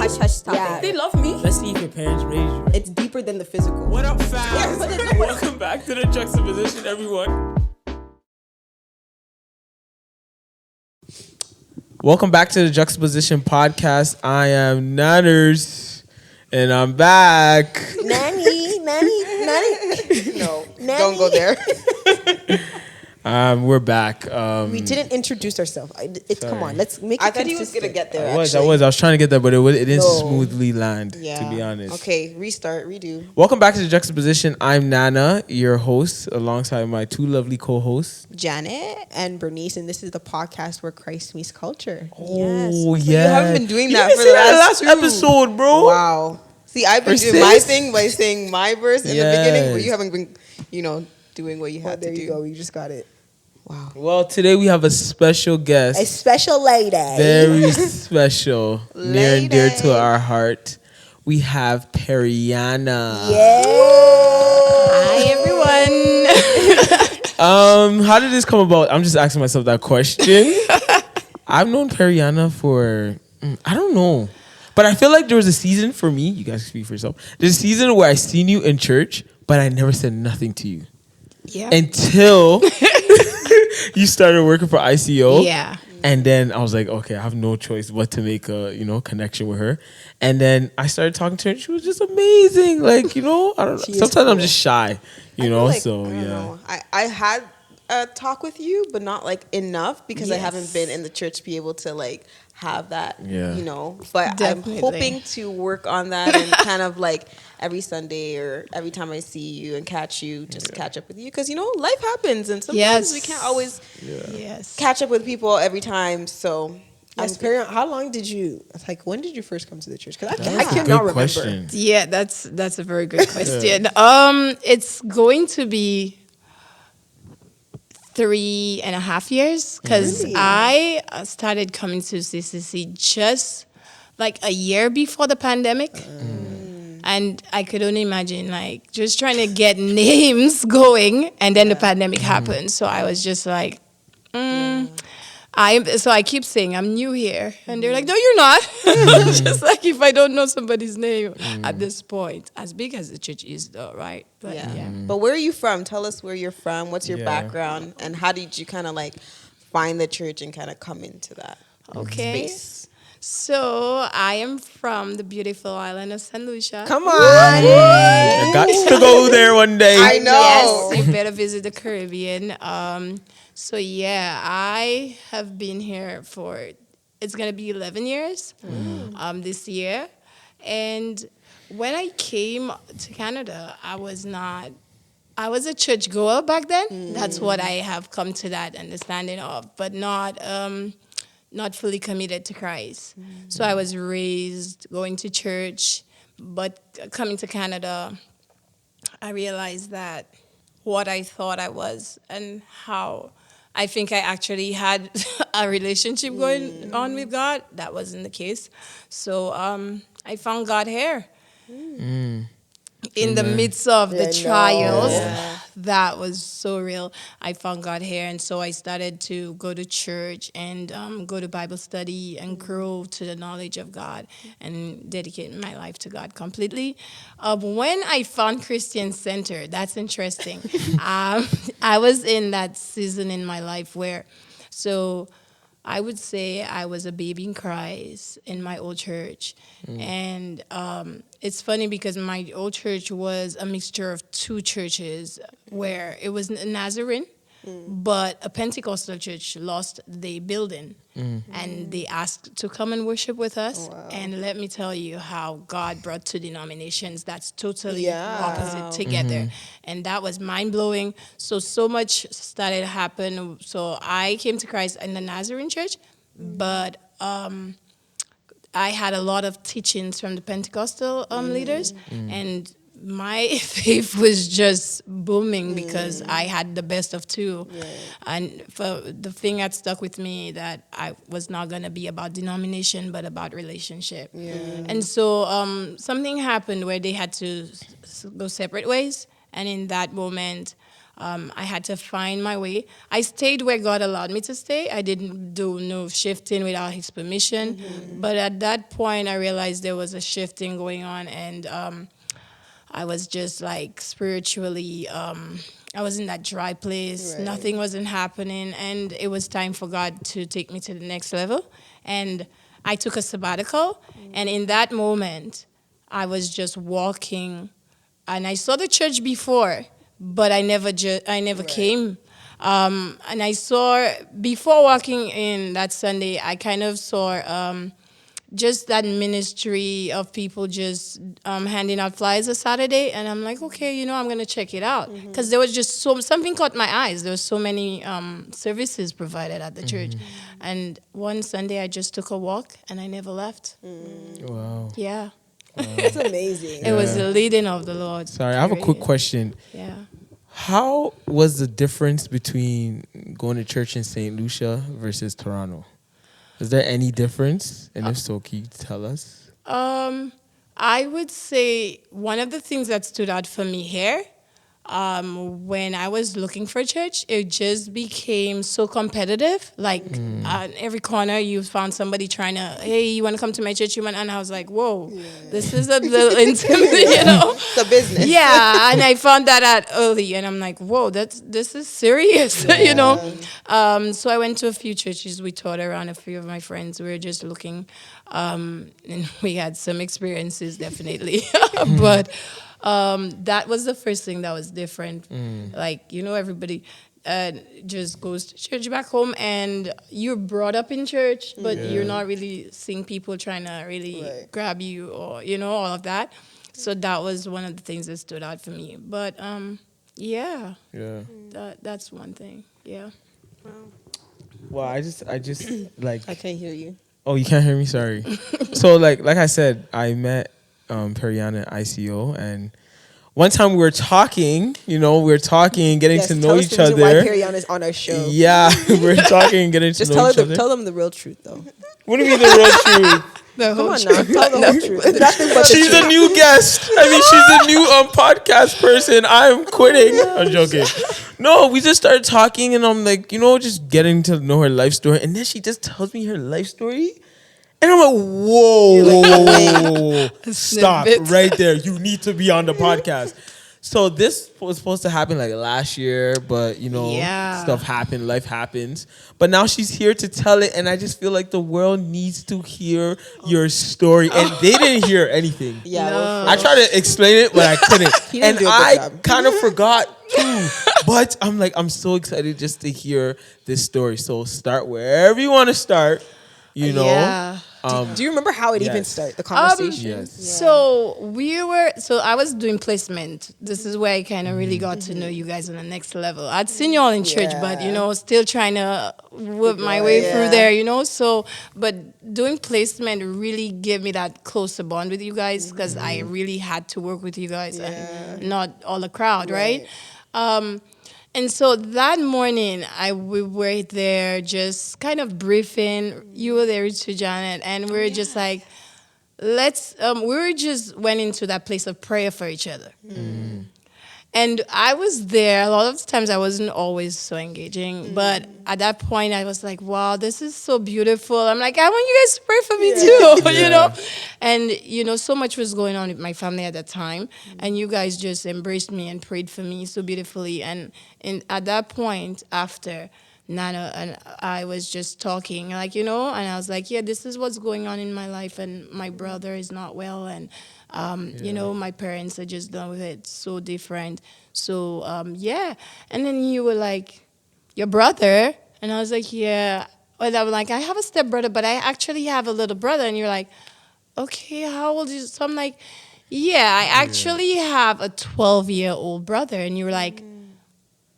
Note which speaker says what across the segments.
Speaker 1: hush hush topic.
Speaker 2: Yeah.
Speaker 1: They love me.
Speaker 3: Let's see if your parents raised you.
Speaker 2: It's deeper than the physical.
Speaker 3: What up, fam? Welcome back to the Juxtaposition, everyone. Welcome back to the Juxtaposition podcast. I am Nanners, and I'm back.
Speaker 2: Nanny. No, Nanny. Don't go there.
Speaker 3: We're back.
Speaker 2: We didn't introduce ourselves. Come on, let's make it
Speaker 1: I thought he was
Speaker 2: consistent.
Speaker 1: gonna get there.
Speaker 3: I was trying to get there, but it didn't
Speaker 2: No.
Speaker 3: smoothly land,
Speaker 2: Yeah.
Speaker 3: to be honest.
Speaker 2: Okay, restart, redo.
Speaker 3: Welcome back to the Juxtaposition. I'm Nana, your host, alongside my two lovely co-hosts.
Speaker 2: Janet and Bernice, and this is the podcast where Christ meets culture.
Speaker 3: Oh,
Speaker 2: So
Speaker 3: yeah.
Speaker 2: you haven't been doing
Speaker 3: You
Speaker 2: that
Speaker 3: didn't
Speaker 2: for
Speaker 3: say
Speaker 2: the
Speaker 3: that
Speaker 2: last two.
Speaker 3: episode, bro.
Speaker 2: Wow. See, I've been
Speaker 3: Or
Speaker 2: doing my
Speaker 3: sis.
Speaker 2: thing by saying my verse in the beginning, but
Speaker 3: Yes.
Speaker 2: you haven't been, doing what you had to do.
Speaker 1: There you go. You just got it.
Speaker 2: Wow.
Speaker 3: Well, today we have a special guest.
Speaker 2: A special lady.
Speaker 3: Very special, near and dear to
Speaker 2: Lady.
Speaker 3: our heart. We have Perryana.
Speaker 2: Yeah.
Speaker 1: Hi everyone.
Speaker 3: How did this come about? I'm just asking myself that question. I've known Perryana for I don't know, but I feel like there was a season for me. You guys can speak for yourself. There's a season where I seen you in church, but I never said nothing to you
Speaker 1: Yeah.
Speaker 3: until you started working for ICO.
Speaker 1: Yeah.
Speaker 3: And then I was like, okay, I have no choice but to make a, connection with her. And then I started talking to her and she was just amazing. Like, I don't know.
Speaker 2: She is
Speaker 3: Sometimes I'm
Speaker 2: cool.
Speaker 3: just shy,
Speaker 2: I feel like,
Speaker 3: so
Speaker 2: I don't
Speaker 3: yeah.
Speaker 2: know. I had a talk with you, but not like enough because I haven't been in the church to be able to like have that,
Speaker 3: Yeah.
Speaker 2: But
Speaker 1: Definitely.
Speaker 2: I'm hoping to work on that and kind of like every Sunday or every time I see you and catch you, just catch up with you because, life happens and sometimes we can't always
Speaker 1: Yes.
Speaker 2: catch up with people every time. So
Speaker 4: Yes, Perry, how long did you, when did you first come to the church? Because I
Speaker 3: That's a
Speaker 4: cannot
Speaker 3: good
Speaker 4: remember.
Speaker 3: question.
Speaker 1: Yeah, that's a very good question. It's going to be 3.5 years because
Speaker 4: Really?
Speaker 1: I started coming to CCC just like a year before the pandemic. And I could only imagine like just trying to get names going and then the pandemic happened. So I was just like, so I keep saying I'm new here. And they're like, no, you're not. Just like if I don't know somebody's name at this point, as big as the church is though, right? But yeah.
Speaker 2: But where are you from? Tell us where you're from. What's your
Speaker 3: Yeah.
Speaker 2: background? And how did you kind of like find the church and kind of come into that
Speaker 1: Okay.
Speaker 2: space?
Speaker 1: So I am from the beautiful island of St. Lucia.
Speaker 4: Come on.
Speaker 3: I got to go there one day.
Speaker 2: I know.
Speaker 1: Yes, you better visit the Caribbean. So yeah, I have been here for, it's gonna be 11 years this year. And when I came to Canada, I was a church goer back then. That's what I have come to that understanding of, but not fully committed to Christ. So I was raised going to church, but coming to Canada, I realized that what I thought I was and how I think I actually had a relationship going on with God, that wasn't the case. So I found God here. In the midst of the trials, that was so real. I found God here, and so I started to go to church and go to Bible study and grow to the knowledge of God and dedicate my life to God completely. When I found Christian Center, that's interesting. I was in that season in my life where, so I would say I was a baby in Christ in my old church. And it's funny because my old church was a mixture of two churches where it was a Nazarene, but a Pentecostal church lost the building. And they asked to come and worship with us. And let me tell you how God brought two denominations that's totally opposite together. And that was mind-blowing. So much started to happen. So I came to Christ in the Nazarene church, but I had a lot of teachings from the Pentecostal leaders, and my faith was just booming because I had the best of two. And for the thing that stuck with me that I was not going to be about denomination, but about relationship. And so something happened where they had to go separate ways. And in that moment, I had to find my way. I stayed where God allowed me to stay. I didn't do no shifting without His permission. But at that point, I realized there was a shifting going on, and I was just like spiritually, I was in that dry place.
Speaker 4: Right.
Speaker 1: Nothing wasn't happening, and it was time for God to take me to the next level. And I took a sabbatical, and in that moment, I was just walking, and I saw the church before, but I never came. And I saw before walking in that Sunday, I kind of saw. Just that ministry of people just handing out flyers a Saturday, and I'm like, okay, I'm gonna check it out because there was just something caught my eyes. There was so many services provided at the church, and one Sunday I just took a walk and I never left.
Speaker 3: Wow.
Speaker 1: Yeah,
Speaker 4: That's amazing.
Speaker 1: it was the leading of the Lord.
Speaker 3: Sorry, I have a quick
Speaker 1: Period.
Speaker 3: question.
Speaker 1: Yeah.
Speaker 3: How was the difference between going to church in St. Lucia versus Toronto? Is there any difference? And if so, can you tell us?
Speaker 1: I would say one of the things that stood out for me here, when I was looking for a church, it just became so competitive. Like on every corner, you found somebody trying to, hey, you want to come to my church? And I was like, whoa, this is a little intimate,
Speaker 4: It's a business.
Speaker 1: Yeah, and I found that out early, and I'm like, whoa, this is serious, So I went to a few churches. We toured around a few of my friends. We were just looking, and we had some experiences, definitely. But that was the first thing that was different. Like, everybody just goes to church back home, and you're brought up in church, but you're not really seeing people trying to really grab you or, all of that. So that was one of the things that stood out for me. But yeah, that's one thing. Yeah.
Speaker 3: Well, I just like.
Speaker 4: I can't hear you.
Speaker 3: Oh, you can't hear me? Sorry. So like I said, I met Perryana at ICO, and one time we were talking, getting
Speaker 4: Yes,
Speaker 3: to
Speaker 4: tell
Speaker 3: know
Speaker 4: us
Speaker 3: each
Speaker 4: the reason why
Speaker 3: other.
Speaker 4: Perryana's on our show.
Speaker 3: Yeah, we were talking and getting to
Speaker 4: Just
Speaker 3: know each other.
Speaker 4: tell them the real truth, though.
Speaker 3: What do you mean the real truth?
Speaker 1: The
Speaker 4: Come
Speaker 1: whole
Speaker 4: on now, tell the whole truth. Nothing but the
Speaker 3: She's
Speaker 4: truth.
Speaker 3: a new guest. I mean, she's a new podcast person. I'm quitting. I'm joking. No, we just started talking, and I'm like, just getting to know her life story, and then she just tells me her life story, and I'm like, whoa, stop
Speaker 1: Snippet.
Speaker 3: right there. You need to be on the podcast. So this was supposed to happen like last year, but stuff happened, life happens. But now she's here to tell it, and I just feel like the world needs to hear your story, and they didn't hear anything.
Speaker 4: Yeah,
Speaker 1: No.
Speaker 3: I tried to explain it, but I couldn't.
Speaker 4: He didn't
Speaker 3: And
Speaker 4: do a good
Speaker 3: I
Speaker 4: job.
Speaker 3: kind of forgot too. But I'm so excited just to hear this story. So start wherever you want to start,
Speaker 1: Yeah.
Speaker 4: do you remember how it even
Speaker 3: yes.
Speaker 4: started? The conversation.
Speaker 3: Yes.
Speaker 1: So I was doing placement. This is where I kind of really got to know you guys on the next level. I'd seen you all in church, but still trying to whip my way through there, So, but doing placement really gave me that closer bond with you guys because I really had to work with you guys and not all the crowd, right? And so that morning, we were there just kind of briefing. You were there too, Janet, and we were just like, went into that place of prayer for each other. And I was there. A lot of times I wasn't always so engaging, but at that point I was like, wow, this is so beautiful. I'm like, I want you guys to pray for me too, And, so much was going on with my family at that time. And you guys just embraced me and prayed for me so beautifully. And at that point, after Nana and I was just talking, and I was like, yeah, this is what's going on in my life, and my brother is not well, and my parents are just done with it, so different. So and then you were like, your brother, and I was like, yeah. And I'm like, I have a stepbrother, but I actually have a little brother, and you're like, okay, how old is you? So I'm like, yeah, I actually have a 12-year-old brother, and you were like,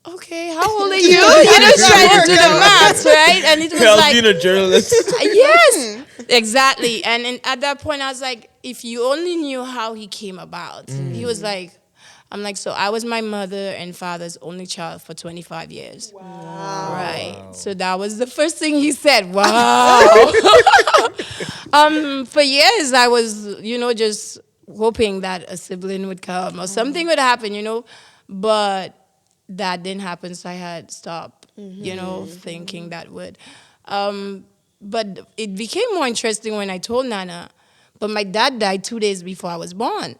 Speaker 1: okay, how old are you? You just trying to do the math, right? And it was like,
Speaker 3: being a journalist.
Speaker 1: yes, exactly. And at that point, I was like, if you only knew how he came about. He was like, I'm like, so I was my mother and father's only child for 25 years. Wow. Right. So that was the first thing he said. Wow. For years, I was, just hoping that a sibling would come or something would happen, But that didn't happen, so I had stopped, thinking that would. But it became more interesting when I told Nana. But my dad died 2 days before I was born.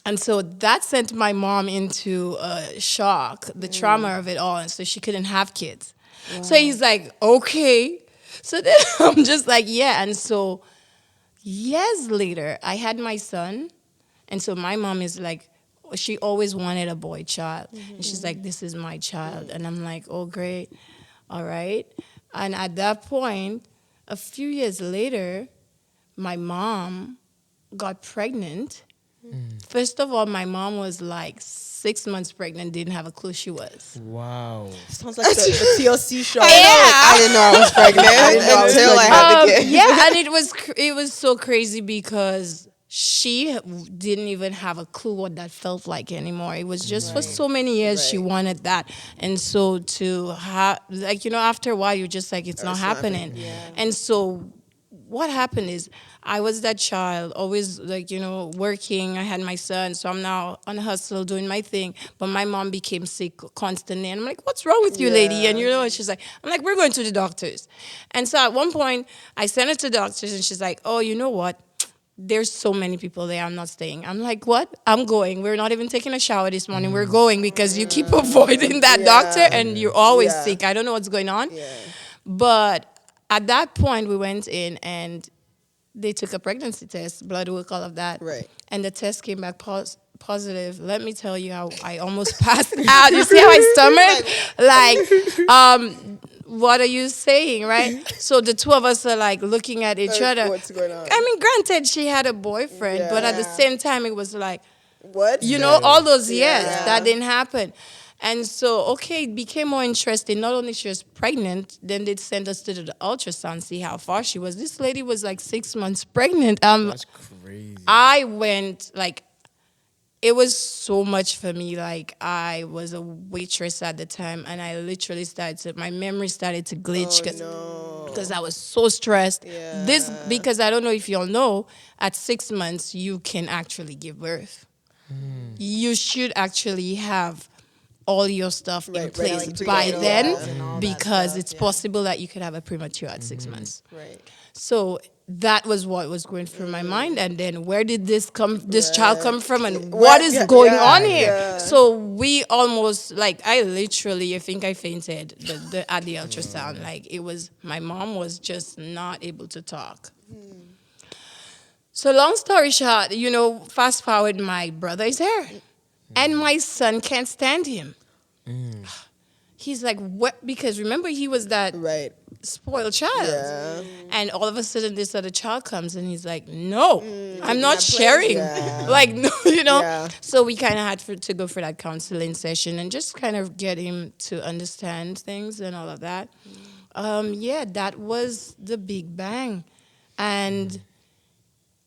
Speaker 1: And so that sent my mom into shock, the trauma of it all. And so she couldn't have kids. So he's like, okay. So then I'm just like, yeah. And so years later, I had my son. And so my mom is like, she always wanted a boy child. And she's like, this is my child. And I'm like, oh, great. All right. And at that point, a few years later, my mom got pregnant. First of all, my mom was like 6 months pregnant, didn't have a clue she was.
Speaker 3: Wow.
Speaker 4: Sounds like the TLC show.
Speaker 2: I didn't know I was pregnant until I had the kid.
Speaker 1: Yeah, and it was so crazy because she didn't even have a clue what that felt like anymore. It was just for so many years she wanted that, and so to have after a while you're just like it's not happening. And so what happened is I was that child, always working. I had my son, so I'm now on a hustle doing my thing. But my mom became sick constantly, and I'm like, "What's wrong with you, lady?" And and she's like, "I'm like, we're going to the doctors." And so at one point, I sent her to the doctors, and she's like, "Oh, you know what? There's so many people there. I'm not staying." I'm like, "What? I'm going. We're not even taking a shower this morning. We're going because you keep avoiding that doctor, and you're always sick. I don't know what's going on." But at that point, we went in and they took a pregnancy test, blood work, all of that.
Speaker 4: Right.
Speaker 1: And the test came back positive. Let me tell you how I almost passed out. You see how I stomach? What are you saying, right? So the two of us are like looking at each other.
Speaker 4: What's going on?
Speaker 1: I mean, granted, she had a boyfriend, but at the same time, it was like,
Speaker 4: What?
Speaker 1: all those years, that didn't happen. And so, okay, it became more interesting. Not only she was pregnant, then they sent us to the ultrasound, see how far she was. This lady was like 6 months pregnant.
Speaker 3: That's crazy.
Speaker 1: I went, it was so much for me. Like, I was a waitress at the time, and I literally my memory started to glitch because I was so stressed. Because I don't know if you all know, at 6 months, you can actually give birth. You should actually have all your stuff in place by then, because it's possible that you could have a premature at 6 months.
Speaker 4: Right.
Speaker 1: So that was what was going through my mind, and then where did this child come from, and what is going on here? So we almost I literally, I think I fainted at the ultrasound. It was, my mom was just not able to talk. So long story short, fast forward, my brother is there. And my son can't stand him. He's like, what? Because remember, he was that spoiled child. And all of a sudden, this other child comes, and he's like, no, I'm not sharing. No, So we kind of had to go for that counseling session and just kind of get him to understand things and all of that. That was the big bang. And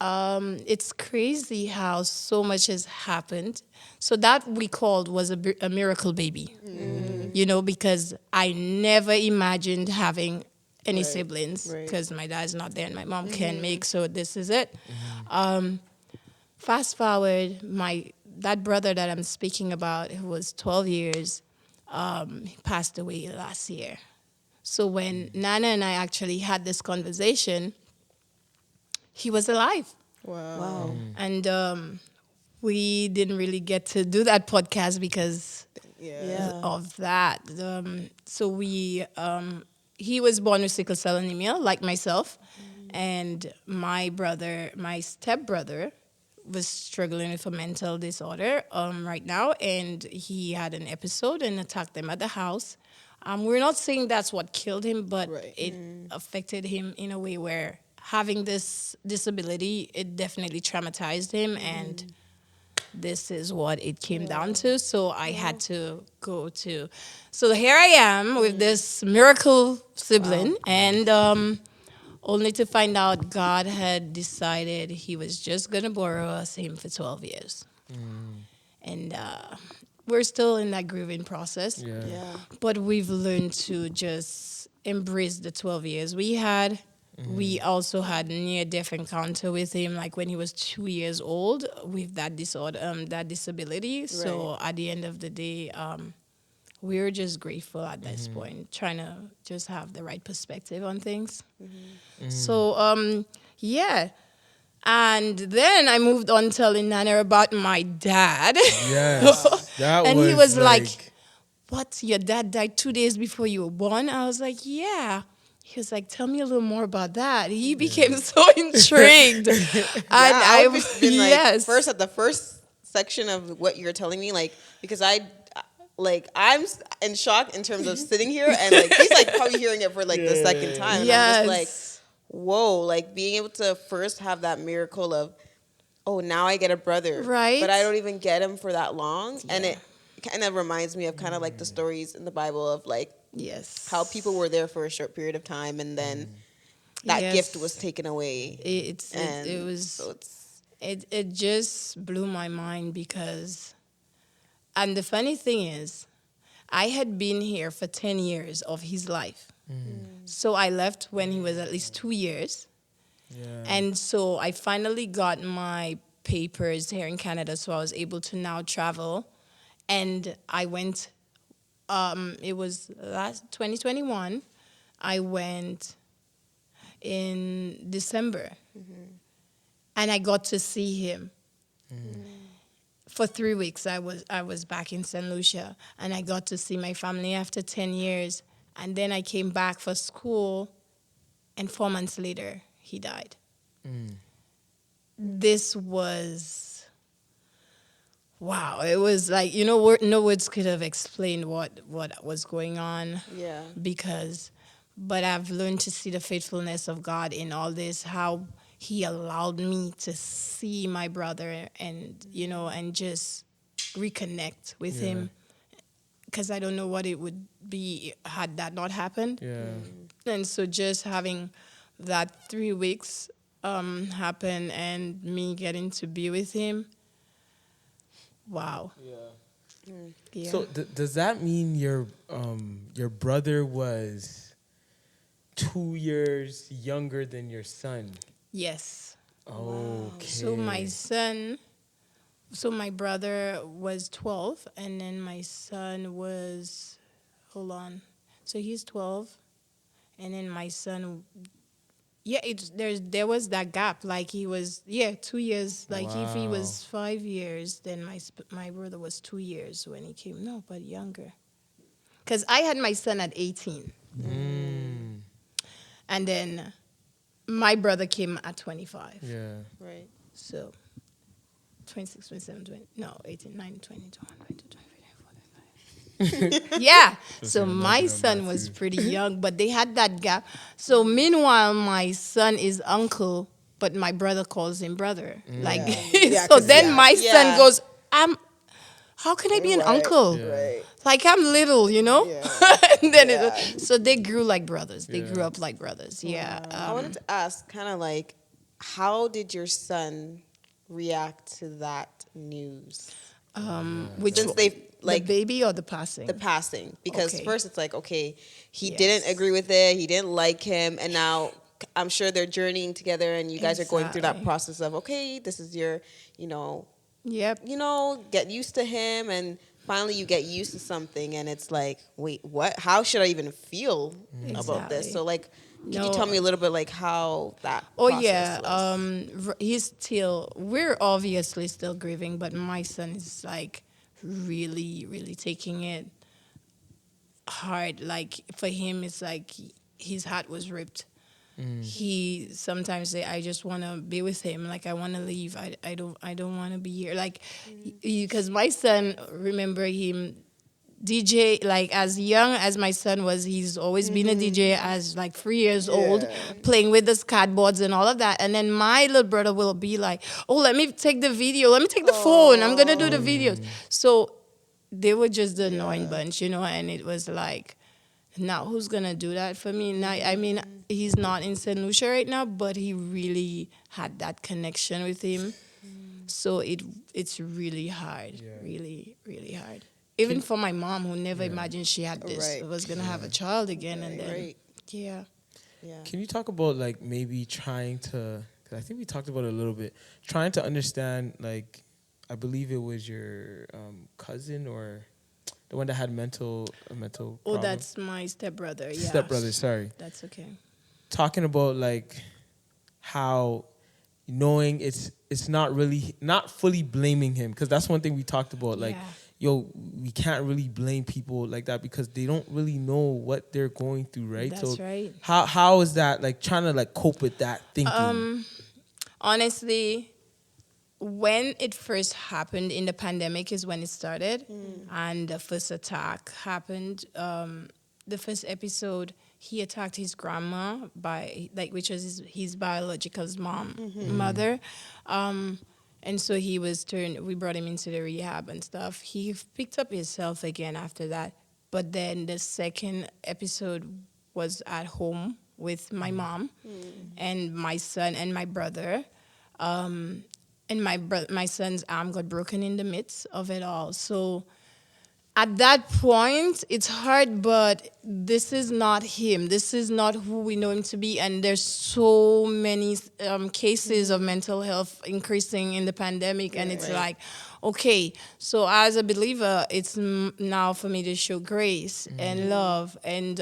Speaker 1: it's crazy how so much has happened. So that we called was a miracle baby, because I never imagined having any siblings, because my dad's not there and my mom can't make, so this is it. Fast forward, that brother that I'm speaking about, who was 12 years, he passed away last year. So when Nana and I actually had this conversation, he was alive.
Speaker 4: Wow.
Speaker 1: And we didn't really get to do that podcast because of that. So he was born with sickle cell anemia, like myself. And my stepbrother, was struggling with a mental disorder right now. And he had an episode and attacked them at the house. We're not saying that's what killed him, but it affected him in a way where having this disability, it definitely traumatized him, and this is what it came down to. So I had to go to. So here I am with this miracle sibling, and only to find out God had decided He was just gonna borrow us him for 12 years, and we're still in that grieving process. But we've learned to just embrace the 12 years we had. We also had near-death encounter with him, like when he was 2 years old, with that disorder, that disability. So at the end of the day, we were just grateful at this point, trying to just have the right perspective on things. So yeah, and then I moved on telling Nana about my dad.
Speaker 3: Yes, that
Speaker 1: And he
Speaker 3: was
Speaker 1: was like, "What? Your dad died 2 days before you were born?" I was like, "Yeah." He was like, "Tell me a little more about that." He became so intrigued. And
Speaker 2: I
Speaker 1: I
Speaker 2: would have been like,
Speaker 1: yes.
Speaker 2: first at the first section of what you're telling me, like, because I'm in shock in terms of sitting here and like he's like probably hearing it for like the second time, and I'm just like,
Speaker 1: Yes.
Speaker 2: whoa, like being able to first have that miracle of, oh, now I get a brother,
Speaker 1: Right.
Speaker 2: but I don't even get him for that long, and
Speaker 1: Yeah.
Speaker 2: it kind of reminds me of kind of like the stories in the Bible of like
Speaker 1: Yes.
Speaker 2: how people were there for a short period of time and then that
Speaker 1: Yes.
Speaker 2: gift was taken away, and
Speaker 1: It was
Speaker 2: so it's
Speaker 1: it just blew my mind because, and the funny thing is, I had been here for 10 years of his life. So I left when he was at least 2 years.
Speaker 3: yeah.
Speaker 1: And so I finally got my papers here in Canada, so I was able to now travel. And I went, it was last 2021. I went in December. And I got to see him. For 3 weeks, I was back in St. Lucia, and I got to see my family after 10 years. And then I came back for school, and 4 months later, he died. This was, wow. It was like, no words could have explained what was going on.
Speaker 2: yeah.
Speaker 1: But I've learned to see the faithfulness of God in all this, how he allowed me to see my brother and, and just reconnect with him. Because I don't know what it would be had that not happened.
Speaker 3: Yeah.
Speaker 1: And so just having that 3 weeks happen and me getting to be with him, wow. Yeah.
Speaker 3: So does that mean your brother was 2 years younger than your son?
Speaker 1: Yes.
Speaker 3: Okay.
Speaker 1: So my brother was 12, and then my son was, hold on. So he's 12, and then my son, yeah, there was that gap. Like he was, 2 years. Like if he was 5 years, then my brother was 2 years when he came. No, but younger. Because I had my son at 18. And then my brother came at 25.
Speaker 3: Yeah.
Speaker 2: Right.
Speaker 1: So 26, 27, 20, no, 18, 19, 20, 21, 22, 23, 24, 25. Yeah. So my son was pretty young, but they had that gap. So meanwhile, my son is uncle, but my brother calls him brother. Like,
Speaker 4: Yeah,
Speaker 1: so
Speaker 4: 'cause
Speaker 1: then my son
Speaker 2: Yeah.
Speaker 1: goes, how can I be an
Speaker 4: Right.
Speaker 1: uncle?
Speaker 4: Right.
Speaker 1: Like I'm little,
Speaker 4: Yeah.
Speaker 1: and then
Speaker 4: Yeah.
Speaker 1: so they grew like brothers. They grew up like brothers. Yeah.
Speaker 2: I wanted to ask, kind of like, how did your son react to that news?
Speaker 1: Which
Speaker 2: Since they
Speaker 1: the
Speaker 2: like
Speaker 1: baby or the passing?
Speaker 2: the passing, because
Speaker 1: Okay.
Speaker 2: first it's like, okay, he
Speaker 1: Yes.
Speaker 2: didn't agree with it, he didn't like him, and now I'm sure they're journeying together, and you guys are going through that
Speaker 1: Exactly.
Speaker 2: process of, okay, this is your,
Speaker 1: Yep.
Speaker 2: get used to him, and finally you get used to something, and it's like, wait, what? How should I even feel about this?
Speaker 1: Exactly.
Speaker 2: So like, could you
Speaker 1: No.
Speaker 2: tell me a little bit like how that?
Speaker 1: Oh
Speaker 2: process
Speaker 1: yeah.
Speaker 2: was?
Speaker 1: He's still. We're obviously still grieving, but my son is like really, really taking it hard. Like for him, it's like his heart was ripped. He sometimes say, "I just want to be with him. Like I want to leave. I don't want to be here." Like because my son, remember him DJ, like as young as my son was, he's always been a DJ as like 3 years old,
Speaker 4: Yeah.
Speaker 1: playing with the skateboards and all of that. And then my little brother will be like, "Oh, let me take the video. Let me take the phone. I'm gonna do the videos." So they were just the annoying bunch, and it was like, now who's gonna do that for me? Now, I mean, he's not in St. Lucia right now, but he really had that connection with him. So it's really hard, really, really hard. Even for my mom, who never imagined she had this,
Speaker 4: Right.
Speaker 1: was gonna have a child again, and then
Speaker 2: Right.
Speaker 1: yeah,
Speaker 2: Yeah.
Speaker 3: Can you talk about like maybe trying to? Because I think we talked about it a little bit. Trying to understand, like, I believe it was your cousin or the one that had a mental
Speaker 1: Oh,
Speaker 3: problem.
Speaker 1: that's my stepbrother. Yeah.
Speaker 3: Stepbrother. Sorry.
Speaker 1: That's okay.
Speaker 3: Talking about like how knowing it's not really not fully blaming him, because that's one thing we talked about. Like,
Speaker 1: Yeah.
Speaker 3: yo, we can't really blame people like that because they don't really know what they're going through, right?
Speaker 1: That's
Speaker 3: So
Speaker 1: right.
Speaker 3: how is that like trying to like cope with that thinking?
Speaker 1: Honestly, when it first happened in the pandemic is when it started, and the first attack happened. The first episode, he attacked his grandma by like, which was his biological mother, and so he was turned. We brought him into the rehab and stuff. He picked up himself again after that, but then the second episode was at home with my mom and my son and my brother. And my son's arm got broken in the midst of it all. So at that point, it's hard, but this is not him. This is not who we know him to be. And there's so many cases of mental health increasing in the pandemic. And it's like, okay, so as a believer, it's now for me to show grace and love. And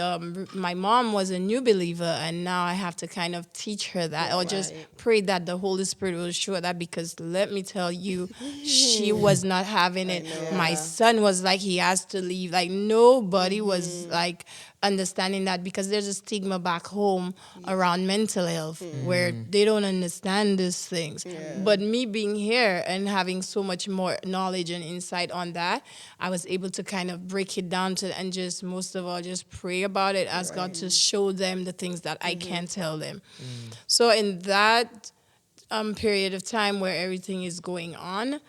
Speaker 1: my mom was a new believer, and now I have to kind of teach her that, or just pray that the Holy Spirit will show her that, because let me tell you, she was not having it. My son was like, he has to leave. Like, nobody was like understanding that, because there's a stigma back home around mental health where they don't understand these things. But me being here and having so much more knowledge and insight on that, I was able to kind of break it down to, and just most of all just pray about it, ask God to show them the things that I can't tell them. So in that period of time where everything is going on,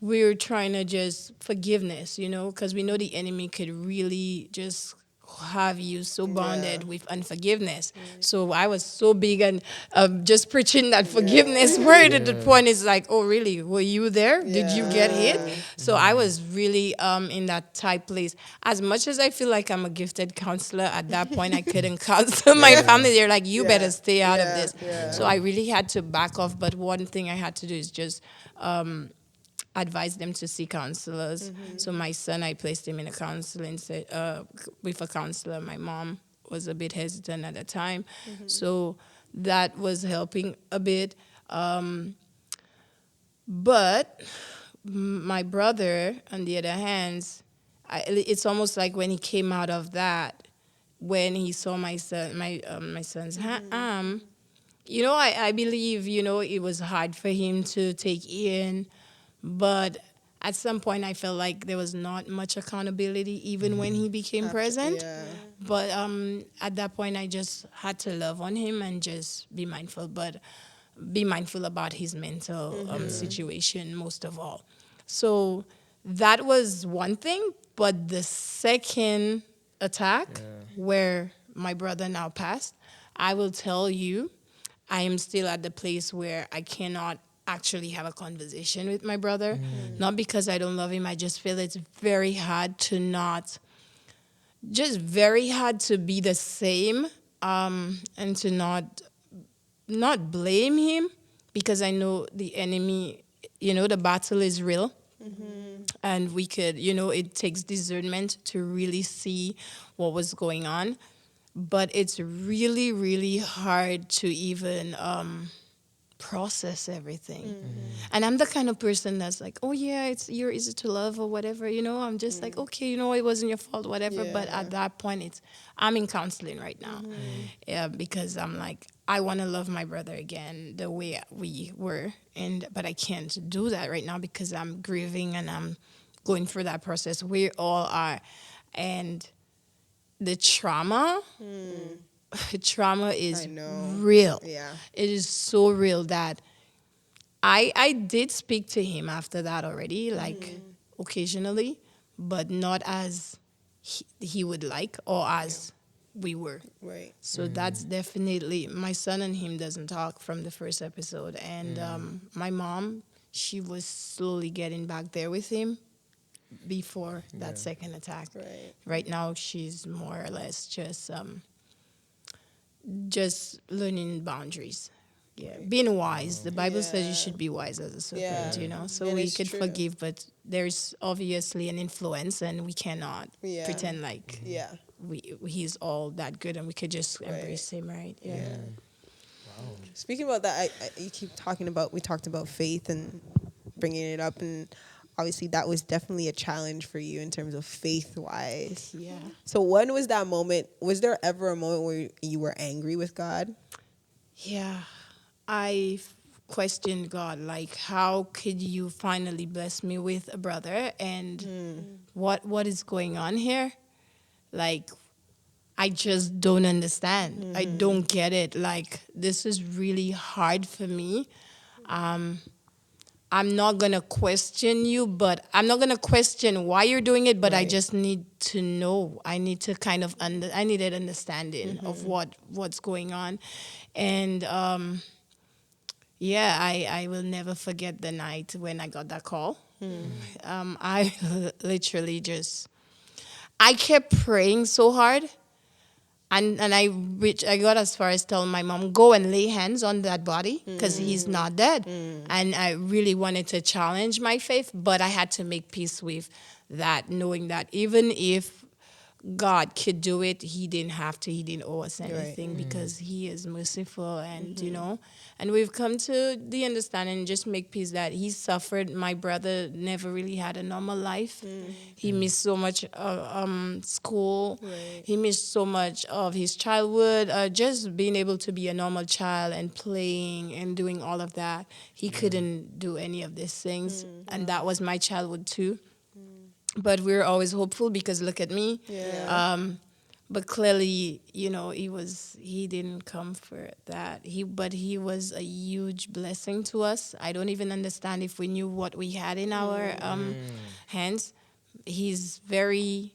Speaker 1: we're trying to just forgiveness, because we know the enemy could really just have you so bonded with unforgiveness. So I was so big on just preaching that forgiveness word at the point is like, oh, really? Were you there? Did you get hit? So I was really in that tight place. As much as I feel like I'm a gifted counselor, at that point I couldn't counsel my family. They're like, you better stay out of this. So I really had to back off. But one thing I had to do is just advise them to see counselors. So my son, I placed him in a counseling with a counselor. My mom was a bit hesitant at the time, so that was helping a bit. But my brother, on the other hand, it's almost like when he came out of that, when he saw my son, my son's arm. I believe it was hard for him to take in. But at some point, I felt like there was not much accountability, even when he became present. But at that point, I just had to love on him and just be mindful, but be mindful about his mental situation most of all. So that was one thing. But the second attack, where my brother now passed, I will tell you, I am still at the place where I cannot actually have a conversation with my brother. Not because I don't love him, I just feel it's very hard to very hard to be the same, and to not blame him, because I know the enemy, the battle is real. And we could, it takes discernment to really see what was going on. But it's really, really hard to even process everything. And I'm the kind of person that's like, oh yeah, you're easy to love or whatever, I'm just like, okay, it wasn't your fault, whatever. But at that point, I'm in counseling right now. Yeah, because I'm like, I want to love my brother again the way we were, but I can't do that right now because I'm grieving and I'm going through that process. We all are. And the trauma trauma is real. It is so real that I did speak to him after that already, like occasionally, but not as he would like, or as we were. So that's definitely, my son and him doesn't talk from the first episode. And my mom, she was slowly getting back there with him before that second attack. Right now, she's more or less just just learning boundaries. Yeah, being wise. The Bible says you
Speaker 2: Yeah.
Speaker 1: should be wise as a
Speaker 2: Yeah.
Speaker 1: serpent, you know. So
Speaker 2: It
Speaker 1: we
Speaker 2: is
Speaker 1: could
Speaker 2: true.
Speaker 1: forgive, but there's obviously an influence, and we cannot
Speaker 2: Yeah.
Speaker 1: pretend like
Speaker 2: Yeah.
Speaker 1: he's all that good, and we could just embrace him, right? Yeah.
Speaker 4: Speaking about that, you keep talking about, we talked about faith and bringing it up, and obviously that was definitely a challenge for you in terms of faith wise.
Speaker 1: Yeah.
Speaker 4: So when was that moment? Was there ever a moment where you were angry with God?
Speaker 1: Yeah, I questioned God, like, how could you finally bless me with a brother, and what is going on here? Like, I just don't understand. I don't get it. Like, this is really hard for me. I'm not gonna question you, but I'm not gonna question why you're doing it. But I
Speaker 4: Right.
Speaker 1: just need to know. I need to kind of I needed understanding of what's going on, and yeah, I will never forget the night when I got that call. I literally just I kept praying so hard, and I got as far as telling my mom, go and lay hands on that body because he's not dead. And I really wanted to challenge my faith, but I had to make peace with that, knowing that even if God could do it, he didn't have to, he didn't owe us anything because he is merciful, and you know, and we've come to the understanding, just make peace, that he suffered. My brother never really had a normal life. He missed so much school.
Speaker 4: Right.
Speaker 1: He missed so much of his childhood, just being able to be a normal child and playing and doing all of that. He couldn't do any of these things, and that was my childhood too. But we're always hopeful because look at me.
Speaker 2: Yeah.
Speaker 1: But clearly, you know, he didn't come for that. But he was a huge blessing to us. I don't even understand if we knew what we had in our hands. He's very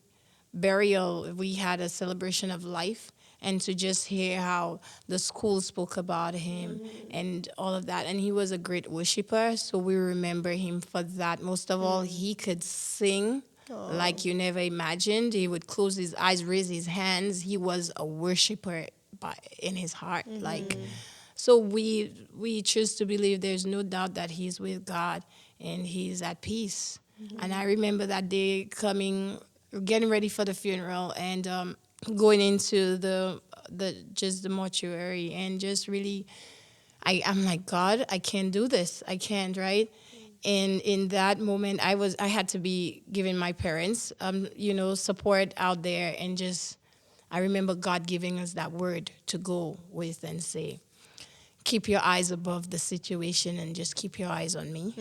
Speaker 1: burial. We had a celebration of life, and to just hear how the school spoke about him and all of that. And he was a great worshiper, so we remember him for that. Most of all, he could sing like you never imagined. He would close his eyes, raise his hands. He was a worshiper in his heart. Like, so we choose to believe there's no doubt that he's with God and he's at peace. And I remember that day coming, getting ready for the funeral, and going into the mortuary, and just really, I'm like, God, I can't do this. I can't, right? And in that moment, I had to be giving my parents, you know, support out there, and just, I remember God giving us that word to go with and say, keep your eyes above the situation and just keep your eyes on me.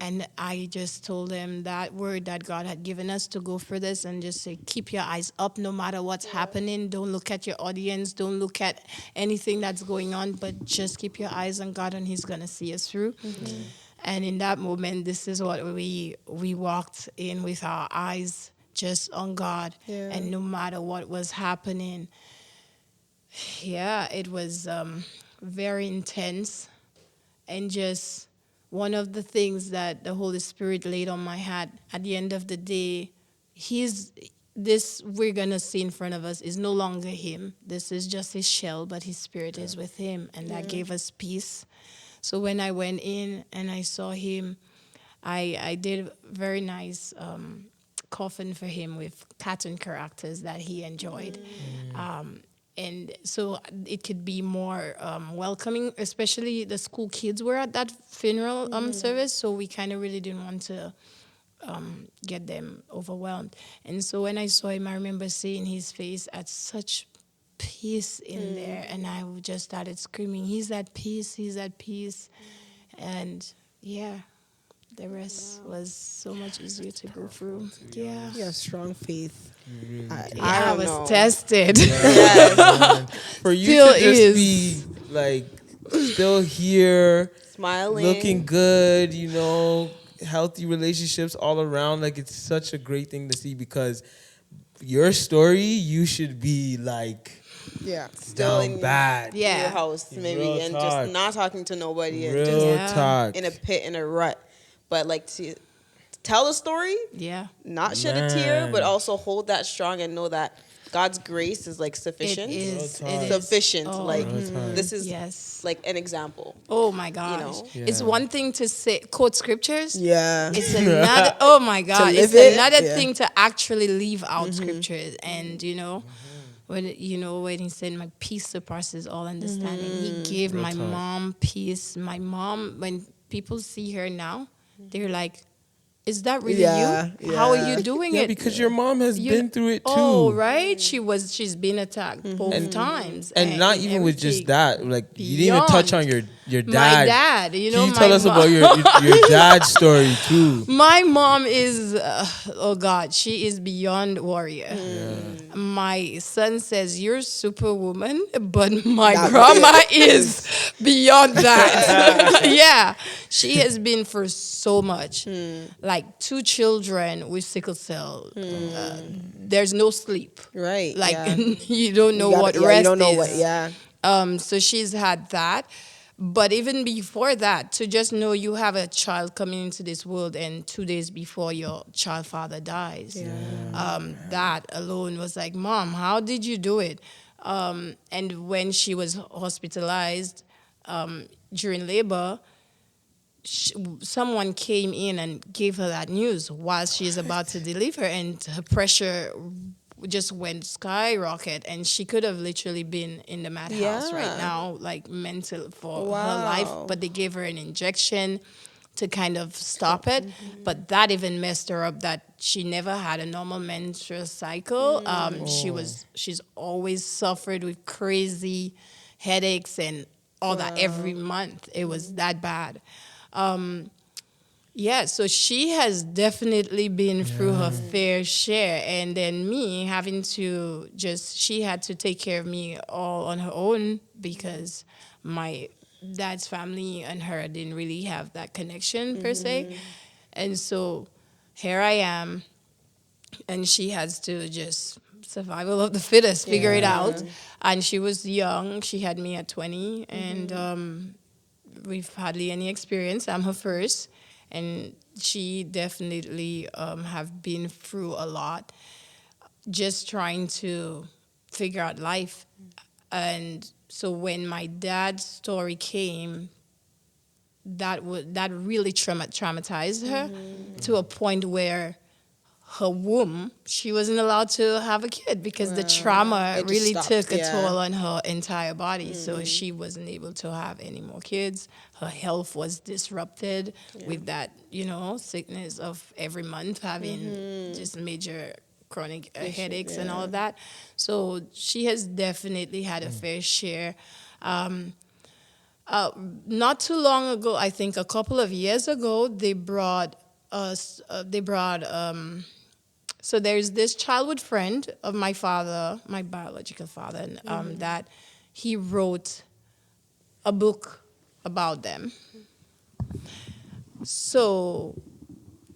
Speaker 1: And I just told them that word that God had given us to go for this, and just say, keep your eyes up no matter what's happening. Don't look at your audience. Don't look at anything that's going on, but just keep your eyes on God, and he's going to see us through. And in that moment, this is what we walked in, with our eyes just on God.
Speaker 4: Yeah.
Speaker 1: And no matter what was happening, yeah, it was very intense. And just one of the things that the Holy Spirit laid on my heart at the end of the day, this we're gonna see in front of us is no longer him. This is just his shell, but his spirit is with him, and that gave us peace. So when I went in and I saw him, I did a very nice coffin for him with cartoon characters that he enjoyed. And so it could be more welcoming, especially the school kids were at that funeral service, so we kind of really didn't want to get them overwhelmed. And so when I saw him, I remember seeing his face at such peace in there, and I just started screaming, he's at peace, he's at peace. And yeah, the rest was so much easier to go through. Yeah.
Speaker 4: You have strong faith.
Speaker 1: Yeah,
Speaker 2: I
Speaker 1: I
Speaker 2: don't
Speaker 1: was
Speaker 2: know.
Speaker 1: tested.
Speaker 3: For you
Speaker 1: Still
Speaker 3: to just
Speaker 1: is.
Speaker 3: be like still here,
Speaker 2: Smiling.
Speaker 3: looking good, you know, healthy relationships all around, like it's such a great thing to see, because your story, you should be like
Speaker 4: Yeah.
Speaker 2: Still
Speaker 3: down
Speaker 2: in
Speaker 3: bad.
Speaker 2: in
Speaker 1: Yeah.
Speaker 2: your house, maybe,
Speaker 3: Real
Speaker 2: and
Speaker 3: talk.
Speaker 2: just not talking to nobody, and
Speaker 3: Real
Speaker 2: just
Speaker 1: Yeah.
Speaker 3: talk.
Speaker 2: in a pit, in a rut. But like to tell a story,
Speaker 1: Yeah.
Speaker 2: not shed a tear, but
Speaker 3: Man.
Speaker 2: also hold that strong and know that God's grace is like sufficient.
Speaker 1: It is.
Speaker 3: Real
Speaker 1: It
Speaker 3: talk.
Speaker 1: is.
Speaker 2: Sufficient.
Speaker 1: Oh,
Speaker 2: Like
Speaker 3: Real talk.
Speaker 2: this is
Speaker 1: yes.
Speaker 2: like an example.
Speaker 1: Oh my gosh.
Speaker 2: know?
Speaker 1: It's
Speaker 3: Yeah.
Speaker 1: one thing to say quote scriptures.
Speaker 4: Yeah.
Speaker 1: It's another. Oh my God!
Speaker 4: live
Speaker 1: It's
Speaker 4: it,
Speaker 1: another
Speaker 4: yeah.
Speaker 1: thing to actually leave out scriptures, and when when he said, "My peace surpasses all understanding," he gave
Speaker 3: Real
Speaker 1: my
Speaker 3: talk.
Speaker 1: mom peace. My mom, when people see her now, they're like, "Is that really
Speaker 4: Yeah,
Speaker 1: you? How are
Speaker 4: yeah.
Speaker 1: you doing
Speaker 3: Yeah,
Speaker 1: it?"
Speaker 3: because your mom has
Speaker 1: You-
Speaker 3: been through it too.
Speaker 1: Oh, right. She's been attacked both times,
Speaker 3: And not even with just
Speaker 1: everything.
Speaker 3: that, like you didn't even touch on
Speaker 1: Beyond.
Speaker 3: your dad.
Speaker 1: My dad,
Speaker 3: Can
Speaker 1: know,
Speaker 3: you
Speaker 1: my
Speaker 3: tell us about your dad's story too?
Speaker 1: My mom is, oh God, she is beyond warrior. My son says, "You're superwoman," but my
Speaker 4: That
Speaker 1: grandma is beyond that. Yeah, she has been for so much. Like 2 children with sickle cell. There's no sleep.
Speaker 4: Right.
Speaker 1: Like
Speaker 4: yeah.
Speaker 1: you don't know
Speaker 4: You gotta-
Speaker 1: what
Speaker 4: yeah,
Speaker 1: rest
Speaker 4: you don't know
Speaker 1: is.
Speaker 4: what. Yeah.
Speaker 1: So she's had that. But even before that, to just know you have a child coming into this world and 2 days before your child father dies, that alone was like, Mom, how did you do it? And when she was hospitalized during labor, someone came in and gave her that news while she's about to deliver, and her pressure just went skyrocket, and she could have literally been in the madhouse right
Speaker 4: Yeah.
Speaker 1: now, like mental for her
Speaker 4: Wow.
Speaker 1: life. But they gave her an injection to kind of stop it. But that even messed her up. That she never had a normal menstrual cycle. She's always suffered with crazy headaches and all that every month. It was that bad. Yeah, so she has definitely been through her fair share. And then me having to she had to take care of me all on her own because my dad's family and her didn't really have that connection per se. And so here I am, and she has to just survival of the fittest, figure it out. And she was young. She had me at 20, and we've hardly any experience. I'm her first, and she definitely have been through a lot, just trying to figure out life. And so when my dad's story came, that really traumatized her to a point where her womb, she wasn't allowed to have a kid because the trauma
Speaker 4: It just
Speaker 1: really
Speaker 4: stopped,
Speaker 1: took a
Speaker 4: yeah.
Speaker 1: toll on her entire body. So she wasn't able to have any more kids. Her health was disrupted with that, sickness of every month having just major chronic headaches and all of that. So she has definitely had a fair share. Not too long ago, I think a couple of years ago, they brought us. So there's this childhood friend of my father, my biological father, and that he wrote a book about them. So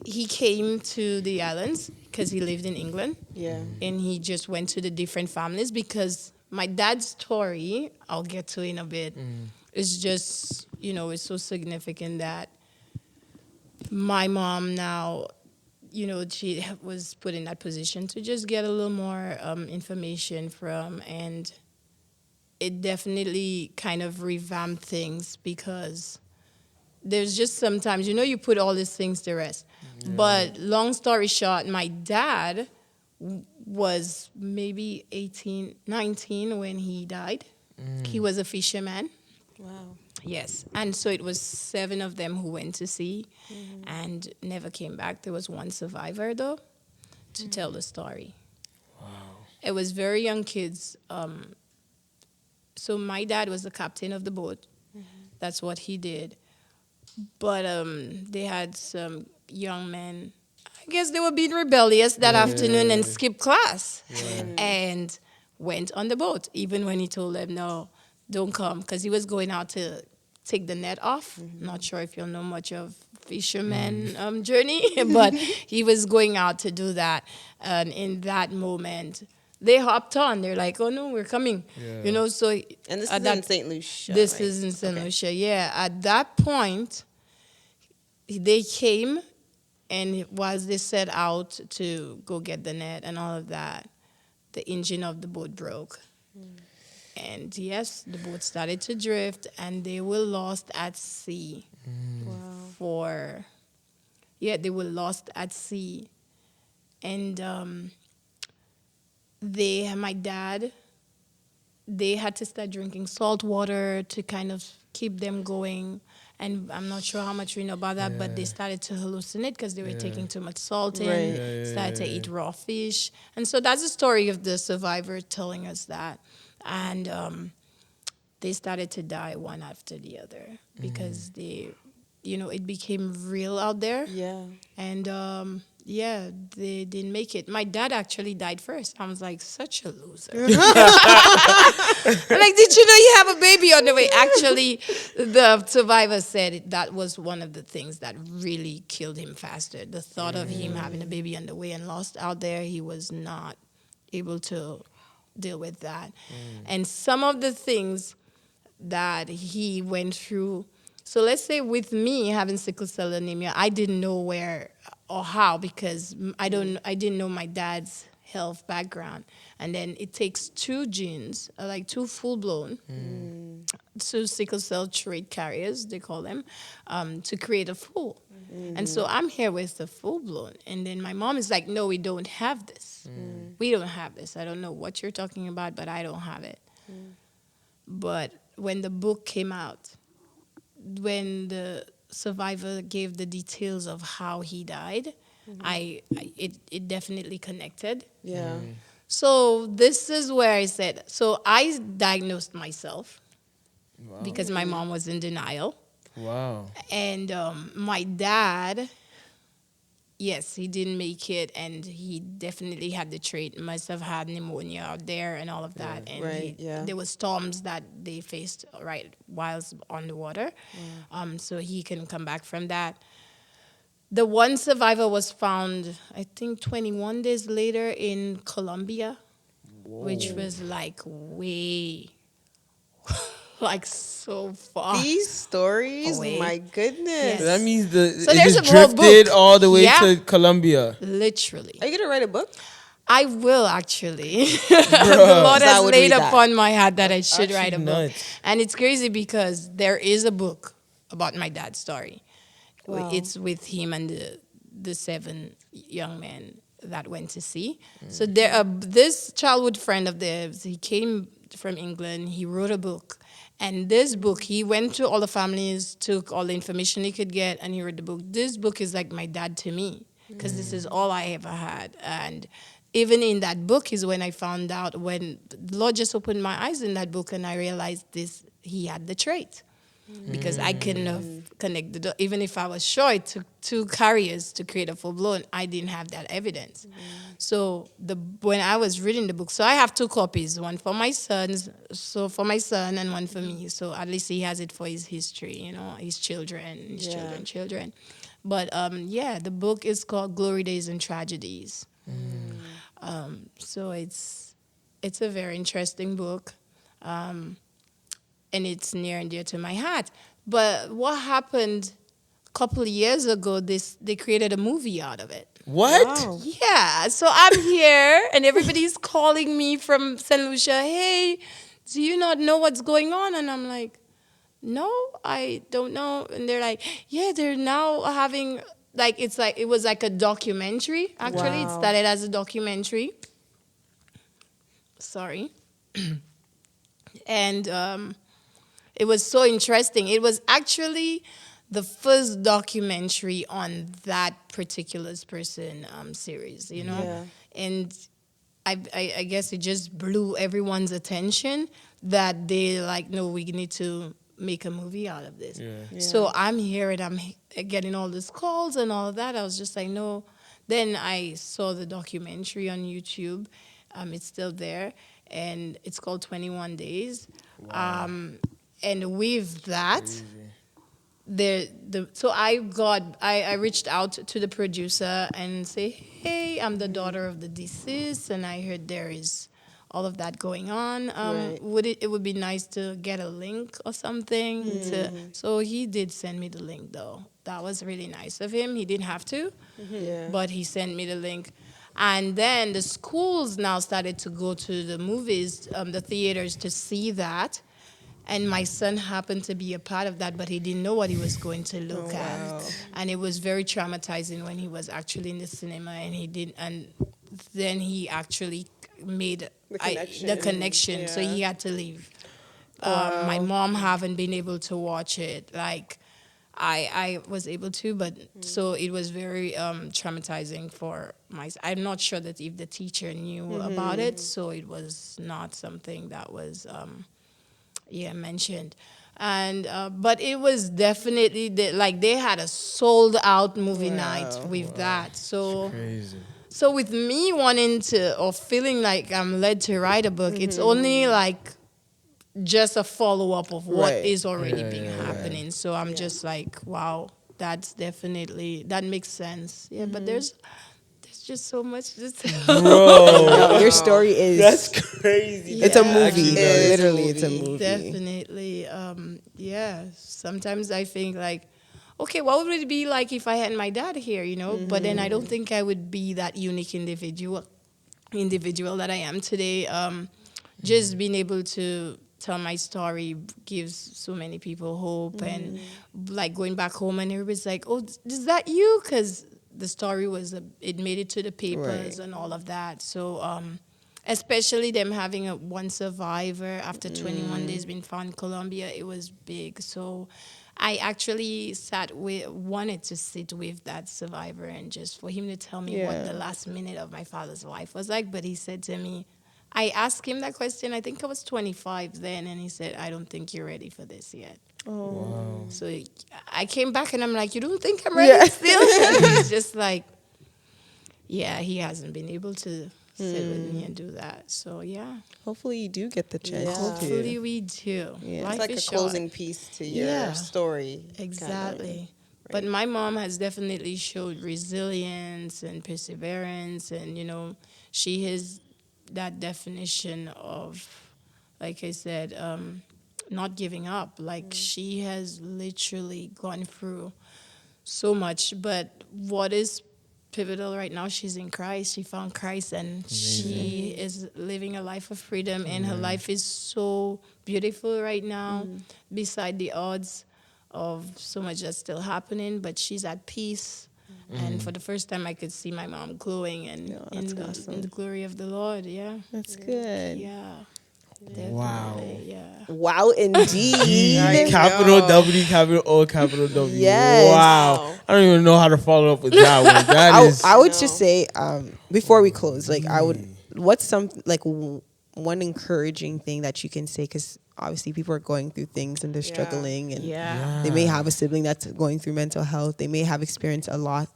Speaker 1: he came to the islands because he lived in England.
Speaker 2: Yeah.
Speaker 1: And he just went to the different families because my dad's story, I'll get to in a bit, is just, it's so significant that my mom now, she was put in that position to just get a little more information from, and it definitely kind of revamped things because there's just sometimes, you put all these things to rest. But long story short, my dad was maybe 18, 19 when he died. He was a fisherman.
Speaker 2: Wow.
Speaker 1: Yes. And so it was 7 of them who went to sea and never came back. There was one survivor, though, to tell the story. Wow. It was very young kids. So my dad was the captain of the boat. That's what he did. But they had some young men. I guess they were being rebellious that afternoon and skipped class and went on the boat, even when he told them, no, don't come, because he was going out to take the net off. Not sure if you'll know much of fisherman journey, but he was going out to do that. And in that moment, they hopped on. They're like, oh, no, we're coming. So...
Speaker 2: And this
Speaker 1: at
Speaker 2: is
Speaker 1: that-
Speaker 2: in St. Lucia.
Speaker 1: This
Speaker 2: right?
Speaker 1: is in St. Lucia, yeah. At that point, they came, and whilst they set out to go get the net and all of that, the engine of the boat broke. And yes, the boat started to drift, and they were lost at sea
Speaker 2: Wow.
Speaker 1: for, yeah, they were lost at sea. And my dad, they had to start drinking salt water to kind of keep them going. And I'm not sure how much we know about that, but they started to hallucinate because they were taking too much salt in,
Speaker 2: Right.
Speaker 1: started to eat raw fish. And so that's the story of the survivor telling us that. And they started to die one after the other because it became real out there.
Speaker 2: Yeah.
Speaker 1: And yeah, they didn't make it. My dad actually died first. I was like, such a loser. I'm like, did you know you have a baby on the way? Actually, the survivor said that was one of the things that really killed him faster. The thought of him having a baby on the way and lost out there, he was not able to deal with that. And some of the things that he went through. So let's say with me having sickle cell anemia, I didn't know where or how because I didn't know my dad's health background. And then it takes two genes, like two full blown, two sickle cell trait carriers, they call them, to create a full. And so I'm here with the full blown. And then my mom is like, no, we don't have this. We don't have this. I don't know what you're talking about, but I don't have it. But when the book came out, when the survivor gave the details of how he died, it definitely connected.
Speaker 2: Yeah.
Speaker 1: So this is where I said, so I diagnosed myself because my mom was in denial.
Speaker 3: Wow.
Speaker 1: And my dad, yes, he didn't make it, and he definitely had the trait. Must have had pneumonia out there and all of that. And
Speaker 2: Right, yeah.
Speaker 1: there were storms that they faced right whilst on the water, so he couldn't come back from that. The one survivor was found, I think, 21 days later in Colombia, which was like way, like so far.
Speaker 2: These stories,
Speaker 1: Away.
Speaker 2: my goodness.
Speaker 1: Yes.
Speaker 3: So that means
Speaker 1: So
Speaker 3: it
Speaker 1: there's
Speaker 3: just
Speaker 1: a whole
Speaker 3: drifted
Speaker 1: book.
Speaker 3: all the way
Speaker 1: Yeah.
Speaker 3: to Colombia.
Speaker 1: Literally.
Speaker 2: Are you gonna write a book?
Speaker 1: I will actually. The Lord
Speaker 2: I
Speaker 1: has
Speaker 2: would
Speaker 1: laid
Speaker 2: read that.
Speaker 1: upon my heart that I should write a
Speaker 3: actually
Speaker 1: book.
Speaker 3: nuts.
Speaker 1: And it's crazy because there is a book about my dad's story.
Speaker 2: Wow.
Speaker 1: It's with him and the 7 young men that went to sea. So there, this childhood friend of theirs, he came from England. He wrote a book. And this book, he went to all the families, took all the information he could get, and he wrote the book. This book is like my dad to me because this is all I ever had. And even in that book is when I found out, when the Lord just opened my eyes in that book, and I realized he had the trait. Because I couldn't have connected, even if I was sure it took 2 carriers to create a full blown, I didn't have that evidence. So when I was reading the book, so I have 2 copies, one for my sons, so for my son, and one for me. So at least he has it for his history, his children, his children. But yeah, the book is called Glory Days and Tragedies. So it's a very interesting book. And it's near and dear to my heart. But what happened a couple of years ago, they created a movie out of it.
Speaker 3: What?
Speaker 2: Wow.
Speaker 1: Yeah, so I'm here, and everybody's calling me from St. Lucia, hey, do you not know what's going on? And I'm like, no, I don't know. And they're like, yeah, they're now having, it was like a documentary, actually. It
Speaker 2: Wow.
Speaker 1: started as a documentary. Sorry. And it was so interesting. It was actually the first documentary on that particular person series,
Speaker 2: Yeah.
Speaker 1: And I guess it just blew everyone's attention that they like, no, we need to make a movie out of this.
Speaker 3: Yeah.
Speaker 1: So I'm here and I'm getting all these calls and all of that. I was just like, no. Then I saw the documentary on YouTube. It's still there, and it's called 21 Days. And with that, so I reached out to the producer and say, hey, I'm the daughter of the deceased, and I heard there is all of that going on.
Speaker 2: Right.
Speaker 1: It would be nice to get a link or something. So he did send me the link, though. That was really nice of him. He didn't have to,
Speaker 2: Yeah.
Speaker 1: but he sent me the link. And then the schools now started to go to the movies, the theaters, to see that. And my son happened to be a part of that, but he didn't know what he was going to look
Speaker 4: wow.
Speaker 1: at. And it was very traumatizing when he was actually in the cinema, and he didn't. And then he actually made the connection. So
Speaker 2: Yeah.
Speaker 1: he had to leave. My mom haven't been able to watch it. Like I was able to, but so it was very traumatizing for my. I'm not sure that if the teacher knew about it, so it was not something that was mentioned. And but it was definitely like they had a sold out movie night with that. So
Speaker 3: Crazy.
Speaker 1: so with me wanting to or feeling like I'm led to write a book, it's only like just a follow up of what
Speaker 4: Right.
Speaker 1: is already
Speaker 3: Yeah,
Speaker 1: being
Speaker 3: yeah, yeah.
Speaker 1: happening. So I'm just like, wow, that's definitely that makes sense. Yeah, but there's just so much to tell.
Speaker 4: No, your story is
Speaker 3: That's crazy.
Speaker 4: it's a
Speaker 1: Yeah.
Speaker 4: movie.
Speaker 3: Actually, no, it's a
Speaker 4: Literally, it's a
Speaker 3: movie.
Speaker 4: movie.
Speaker 1: Definitely. Yeah. Sometimes I think like, okay, what would it be like if I had my dad here, you know? But then I don't think I would be that unique individual that I am today. Just being able to tell my story gives so many people hope, and like going back home and everybody's like, "Oh, is that you?" Because the story it made it to the papers
Speaker 4: Right.
Speaker 1: and all of that. So especially them having one survivor after 21 days being found in Colombia, it was big. So I actually wanted to sit with that survivor and just for him to tell me what the
Speaker 4: Yeah.
Speaker 1: last minute of my father's life was like. But he said to me, I asked him that question, I think I was 25 then, and he said, I don't think you're ready for this yet.
Speaker 3: Wow.
Speaker 1: So I came back and I'm like, you don't think I'm ready
Speaker 4: Yeah.
Speaker 1: still? And he's just like, yeah, he hasn't been able to sit with me and do that. So yeah,
Speaker 4: Hopefully, you do get the chance.
Speaker 2: Yeah.
Speaker 1: hopefully
Speaker 4: To.
Speaker 1: we do.
Speaker 4: Yeah.
Speaker 1: Life
Speaker 2: It's like
Speaker 1: is
Speaker 2: a
Speaker 1: short.
Speaker 2: closing piece to your
Speaker 1: Yeah.
Speaker 2: story.
Speaker 1: Exactly. But my mom has definitely showed resilience and perseverance, and she is that definition of, like I said, not giving up. Like she has literally gone through so much. But what is pivotal right now, she's in Christ. She found Christ and she is living a life of freedom, and her life is so beautiful right now, beside the odds of so much that's still happening, but she's at peace. And for the first time I could see my mom glowing and
Speaker 4: Yeah,
Speaker 1: in
Speaker 4: that's
Speaker 1: the glory of the Lord. Yeah.
Speaker 4: That's good.
Speaker 1: Yeah.
Speaker 3: Wow.
Speaker 1: Definitely. Yeah.
Speaker 4: Wow, indeed.
Speaker 3: Capital W, capital O, capital W.
Speaker 4: Yes.
Speaker 3: Wow. I don't even know how to follow up with that one. That is.
Speaker 4: I would
Speaker 2: No.
Speaker 4: just say, before we close, like what's some like one encouraging thing that you can say? Because obviously people are going through things and they're
Speaker 2: Yeah.
Speaker 4: struggling, and
Speaker 1: Yeah.
Speaker 4: they may have a sibling that's going through mental health. They may have experienced a loss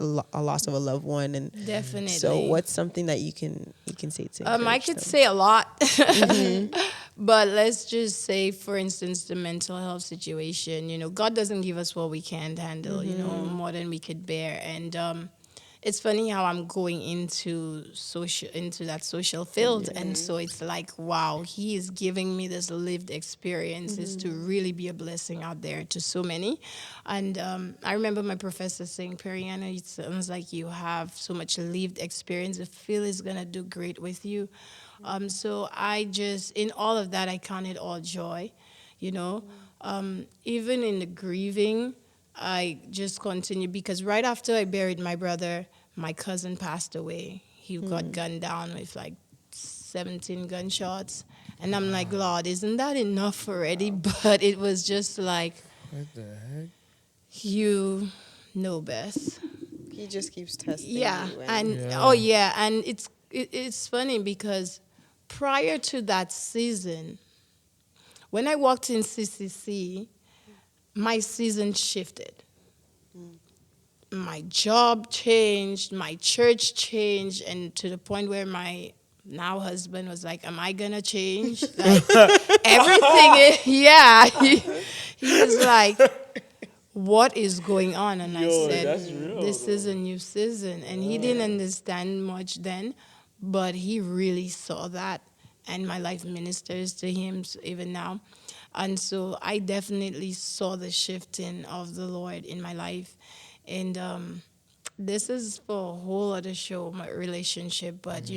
Speaker 4: of a loved one, and
Speaker 1: Definitely.
Speaker 4: so what's something that you can say to
Speaker 1: I
Speaker 4: encourage
Speaker 1: could
Speaker 4: them?
Speaker 1: say a lot, but let's just say, for instance, the mental health situation. God doesn't give us what we can't handle. More than we could bear, and it's funny how I'm going into that social field, and so it's like, wow, He is giving me this lived experiences to really be a blessing out there to so many. And I remember my professor saying, Perryana, it sounds like you have so much lived experience. The field is gonna do great with you. So I just, in all of that, I count it all joy, you know. Even in the grieving, I just continue, because right after I buried my brother, my cousin passed away. He got gunned down with like 17 gunshots. And I'm like, Lord, isn't that enough already? But it was just like,
Speaker 3: What the heck?
Speaker 1: you know best.
Speaker 2: He just keeps testing
Speaker 1: Yeah,
Speaker 2: you.
Speaker 1: and
Speaker 3: Yeah.
Speaker 1: oh yeah, and it's funny because prior to that season, when I walked in CCC, my season shifted. My job changed, my church changed, and to the point where my now husband was like, "Am I gonna change?" Like everything, yeah. He was like, what is going on? And I
Speaker 3: Yo,
Speaker 1: said,
Speaker 3: that's real,
Speaker 1: this is
Speaker 3: though.
Speaker 1: a new season. And he didn't understand much then, but he really saw that. And my life ministers to him even now. And so I definitely saw the shifting of the Lord in my life. And this is for a whole other show, my relationship, but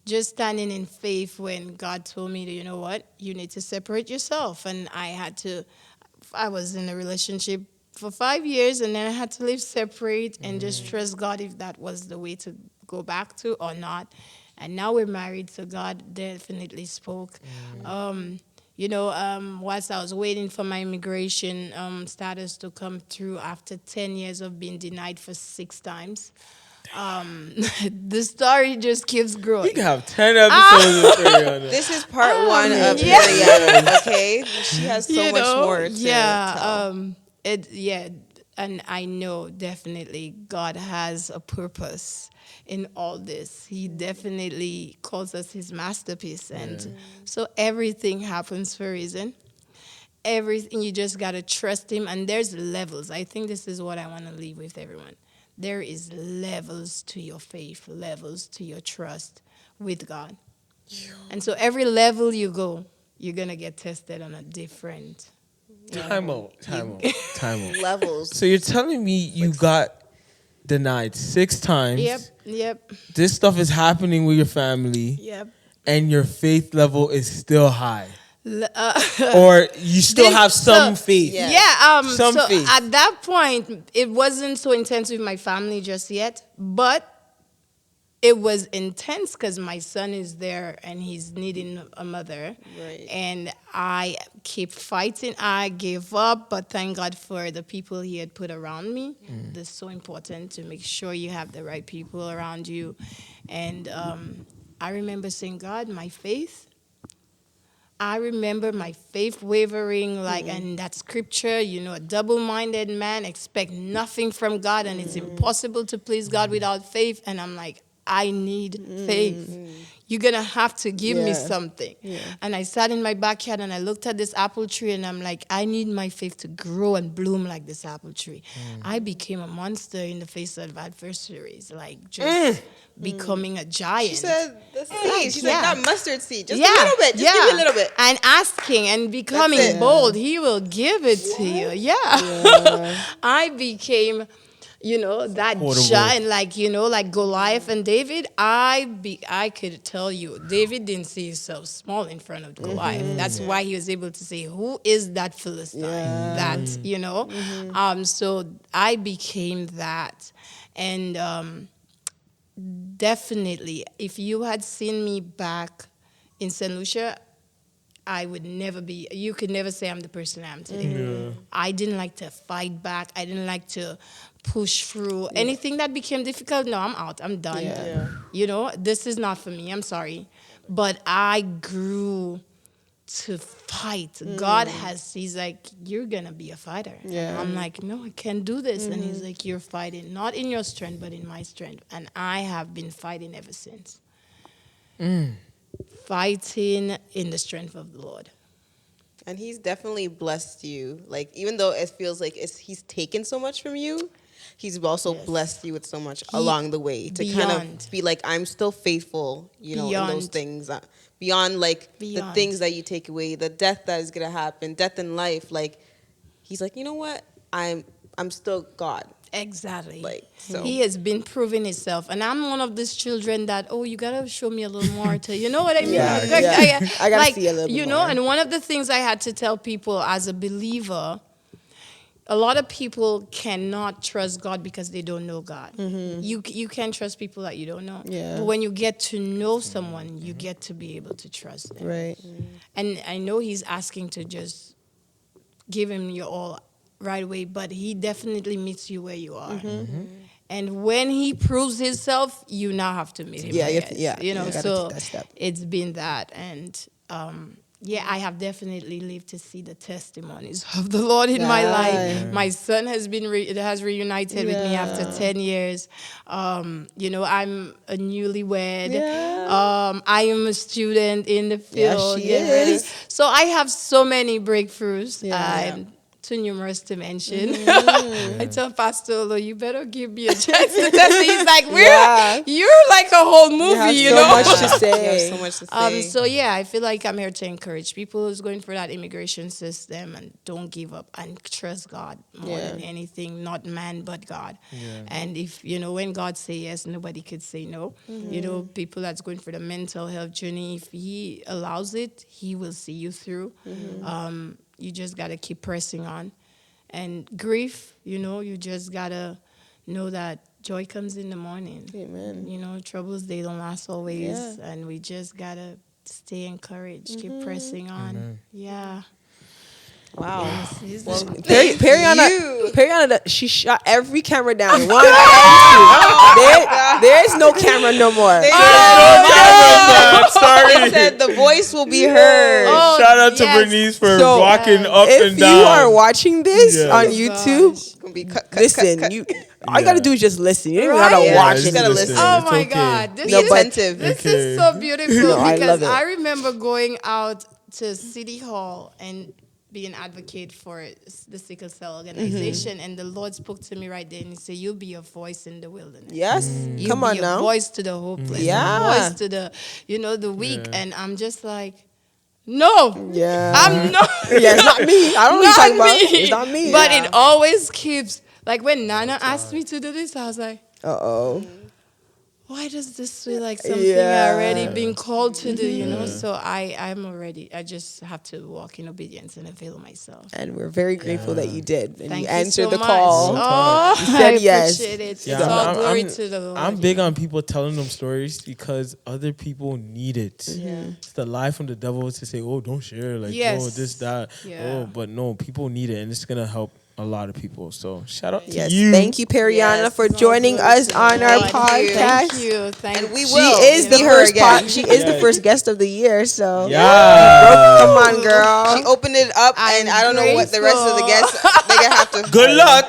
Speaker 1: just standing in faith when God told me to, you know what, you need to separate yourself. And I was in a relationship for 5 years, and then I had to live separate and just trust God if that was the way to go back to or not. And now we're married, so God definitely spoke. Whilst I was waiting for my immigration status to come through after 10 years of being denied for 6 times, the story just keeps
Speaker 3: We
Speaker 1: growing.
Speaker 3: can have 10 episodes of Perryana.
Speaker 2: This is part one of
Speaker 1: yeah.
Speaker 2: Perryana, okay? She has so much more to tell.
Speaker 1: And I know definitely God has a purpose in all this. He definitely calls us his masterpiece, and so everything happens for a reason. Everything, you just got to trust him, and there's levels. I think this is what I want to leave with everyone. There is levels to your faith, levels to your trust with God. And so every level you go, you're going to get tested on a different.
Speaker 3: Time out.
Speaker 2: Levels.
Speaker 3: So you're telling me you got denied 6 times.
Speaker 1: Yep.
Speaker 3: This stuff is happening with your family.
Speaker 1: Yep.
Speaker 3: And your faith level is still high. Or you still have some faith.
Speaker 2: Yeah.
Speaker 3: Some
Speaker 1: so
Speaker 3: faith.
Speaker 1: at that point, it wasn't so intense with my family just yet, but it was intense because my son is there and he's needing a mother.
Speaker 2: Right.
Speaker 1: And I keep fighting. I gave up, but thank God for the people he had put around me. That's so important, to make sure you have the right people around you. And I remember saying, God, I remember my faith wavering, and that scripture, a double-minded man expect nothing from God, and it's impossible to please God without faith. And I'm like, I need faith. You're going to have to give me something.
Speaker 4: Yeah.
Speaker 1: And I sat in my backyard and I looked at this apple tree and I'm like, I need my faith to grow and bloom like this apple tree. I became a monster in the face of adversaries, just becoming a giant.
Speaker 2: She said the seed. She's like,
Speaker 1: Yeah.
Speaker 2: that mustard seed. Just a little bit. Just give me a little bit.
Speaker 1: And asking and becoming
Speaker 2: That's it.
Speaker 1: bold, he will give it to you. Yeah. I became, that
Speaker 3: Horrible.
Speaker 1: giant, like Goliath and David. I could tell you, David didn't see himself small in front of Goliath. That's why he was able to say, who is that Philistine? That, so I became that. And definitely, if you had seen me back in St. Lucia, I would never be, you could never say I'm the person I am today. I didn't like to fight back. I didn't like to push through. Anything that became difficult, no, I'm out. I'm done. This is not for me. I'm sorry. But I grew to fight. He's like, you're going to be a fighter.
Speaker 4: Yeah.
Speaker 1: I'm like, no, I can't do this. And he's like, you're fighting, not in your strength, but in my strength. And I have been fighting ever since. Fighting in the strength of the Lord.
Speaker 2: And he's definitely blessed you. Like, even though it feels like he's taken so much from you, he's also blessed you with so much along the way to kind of be like, I'm still faithful, in those things. Beyond the things that you take away, the death that is going to happen, death in life. Like, he's like, you know what? I'm still God.
Speaker 1: Exactly.
Speaker 2: So
Speaker 1: he has been proving himself, and I'm one of these children that you gotta show me a little more to, you know what I mean?
Speaker 4: I gotta see a little bit more.
Speaker 1: And one of the things I had to tell people as a believer, a lot of people cannot trust God because they don't know God. You can't trust people that you don't know.
Speaker 4: Yeah.
Speaker 1: But when you get to know someone, you get to be able to trust them.
Speaker 4: Right.
Speaker 1: And I know he's asking to just give him your all right away, but he definitely meets you where you are. And when he proves himself, you now have to meet him.
Speaker 4: You gotta
Speaker 1: So
Speaker 4: take that step.
Speaker 1: it's been that. And I have definitely lived to see the testimonies of the Lord in my life. My son has been has reunited with me after 10 years. I'm a newlywed. I am a student in the field.
Speaker 4: Yes, she is.
Speaker 1: So I have so many breakthroughs. too numerous to mention. I tell Pastor Olo, you better give me a chance to test it. He's like, you're like a whole movie,
Speaker 4: you have so much to
Speaker 2: You
Speaker 4: say.
Speaker 2: have so much to say.
Speaker 1: So yeah, I feel like I'm here to encourage people who's going for that immigration system, and don't give up and trust God more than anything, not man but God. And if when God say yes, nobody could say no. People that's going for the mental health journey, if He allows it, He will see you through. You just gotta keep pressing on. And grief, you just gotta know that joy comes in the morning.
Speaker 4: Amen.
Speaker 1: Troubles, they don't last always. And we just gotta stay encouraged, keep pressing on. Yeah.
Speaker 2: Wow.
Speaker 1: Well,
Speaker 4: Perryana, she shut every camera down. One, there is no camera no more.
Speaker 2: Sorry. Said the voice will be heard.
Speaker 3: Shout out to Bernice for walking up and down.
Speaker 4: If you are watching this on YouTube,
Speaker 2: It's gonna be cut,
Speaker 4: listen.
Speaker 2: cut.
Speaker 4: All you gotta do is just listen. You don't even
Speaker 1: Right?
Speaker 4: gotta
Speaker 1: Yeah,
Speaker 4: watch
Speaker 2: you
Speaker 4: it.
Speaker 2: gotta listen.
Speaker 1: Oh
Speaker 3: It's
Speaker 1: my
Speaker 3: okay.
Speaker 1: God. This
Speaker 2: Be
Speaker 1: is
Speaker 2: attentive.
Speaker 1: This is so beautiful
Speaker 4: No, I
Speaker 1: because
Speaker 4: love it.
Speaker 1: I remember going out to City Hall and be an advocate for the sickle cell organization, and the Lord spoke to me right there, and He said, "You'll be a voice in the wilderness.
Speaker 4: Yes,
Speaker 1: You'll
Speaker 4: come
Speaker 1: be
Speaker 4: on
Speaker 1: a
Speaker 4: now.
Speaker 1: voice to the hopeless.
Speaker 4: Yeah.
Speaker 1: A voice to the the weak." And I'm just like, no,
Speaker 4: Yeah,
Speaker 1: I'm not.
Speaker 4: Yeah, it's not me. I don't know what you're
Speaker 1: Not
Speaker 4: talking about.
Speaker 1: me.
Speaker 4: It's not me.
Speaker 1: But it always keeps, like when Nana asked me to do this, I was like, why does this feel like something I already been called to do, So I just have to walk in obedience and avail myself.
Speaker 4: And we're very grateful that you did. And
Speaker 1: Thank
Speaker 4: you
Speaker 1: you
Speaker 4: answered
Speaker 1: so
Speaker 4: the
Speaker 1: much.
Speaker 4: call.
Speaker 1: Oh,
Speaker 4: You said
Speaker 1: I
Speaker 4: yes.
Speaker 1: appreciate it.
Speaker 3: Yeah,
Speaker 1: It's all
Speaker 3: I'm-
Speaker 1: glory
Speaker 3: I'm-
Speaker 1: to the Lord.
Speaker 3: I'm big on people telling them stories because other people need it. It's the lie from the devil to say, "Oh, don't share," like,
Speaker 1: Yes.
Speaker 3: "Oh, this, that."
Speaker 1: Yeah.
Speaker 3: Oh, but no, people need it, and it's gonna help a lot of people. So shout out
Speaker 4: Yes,
Speaker 3: to you.
Speaker 4: thank you, Perryana,
Speaker 2: Yes.
Speaker 4: for joining us on our
Speaker 2: Thank you.
Speaker 4: podcast.
Speaker 1: Thank you. Thank
Speaker 2: And we
Speaker 1: you.
Speaker 4: She
Speaker 2: will
Speaker 4: is the
Speaker 2: see her
Speaker 4: first
Speaker 2: again.
Speaker 4: she is the
Speaker 3: Yes.
Speaker 4: first guest of the year, so
Speaker 3: Yeah.
Speaker 4: come on, girl.
Speaker 2: She opened it up, and
Speaker 1: I'm
Speaker 2: I don't know what the rest of the
Speaker 1: grateful.
Speaker 2: guests. They're gonna have to
Speaker 3: Good luck.